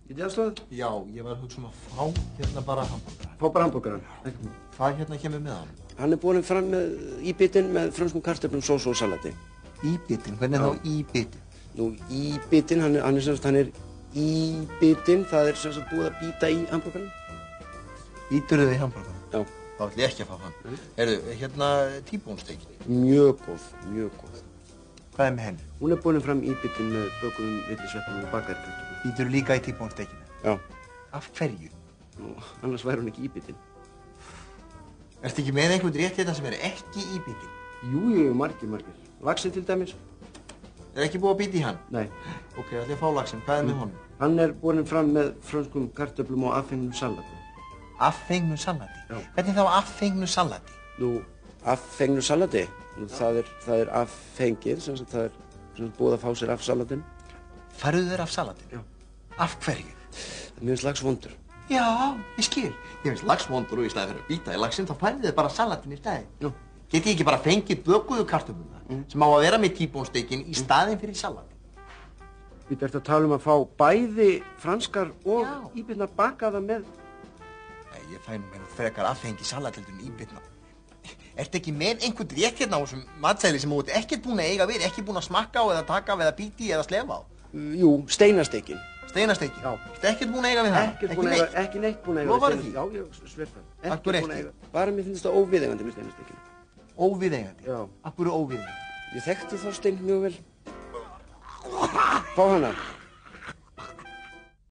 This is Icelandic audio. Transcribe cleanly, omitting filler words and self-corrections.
Get ég aðstoðað? Já, ég var að hugsa að fá hérna bara hambúrgara. Fá bara hambúrgaran. Hvað hérna kemur með hann? Hann borinn fram með íbitinn með frönskum kartöflum, sósu og salati. Íbitinn? Hvernig þá íbitinn? Nú, íbitinn, hann er íbitinn, það er sem sagt búið að bíta í hambúrgaran. Bíturðu þið í hambúrgaran? Já. Þá ætlum ég ekki að fá hann. Heyrðu, hérna tíbónsteikin. Mjög góð, mjög góð. Hvað er með henni? Hún er borinn fram íbitinn með bökuðum villisveppum og bakaðri kartöflum. Bíturðu líka í tíbónsteikinu? Já. Af hverju? Nú, annars væri hún ekki íbitinn. Ertu ekki með einhvern rétt hérna sem er ekki íbitinn? Jú, margir. Laxinn til dæmis. Er ekki búið að bíta í hann? Nei. Ok, ætlum ég að fá laxinn. Hvað er með honum? Hann er borinn fram með frönskum kartöflum og affengnum salati. Affengnu salati? Já. Hvernig þá affengnu salati? Nú, affengnu salati? Nú, það er affengið, sem sagt það er búið að fá sér af salatinn. Færðu þér af salatinn? Já. Af hverju? Mér finnst lax vondur. Já, ég skil. Ég finnst lax vondur og í staði fyrir að bíta í laxinn, þá færðu þér bara salatinn í staði. Já. Get ég ekki bara fengið bökuðu kartöflurnar sem á að vera með tíbónsteikin í staðinn fyrir salatinn? Við ertu að tala að fá bæði franskar og íbitnar bakaða með... Nei, ég fæ nú meina frekar affengi salat heldur en íbitna. Ertu ekki með einhvern rétt hérna á þessum matsæli sem þú ert ekkert búin að eiga við, ekki búin að smakka á eða taka af eða bíti eða slefa á? Jú, steinasteikin. Steinasteikin? Já. Ertu ekkert búin að eiga við það? Ekki neitt búin að eiga við. Lofarðu því? Já, ég sver það. Akkur ekki? Bara mér finnst það óviðeigandi með steinasteikinu. Óviðeigandi? Já. Akkur óviðeigandi? Ég þekkti þá stein mjög vel. Fá hana.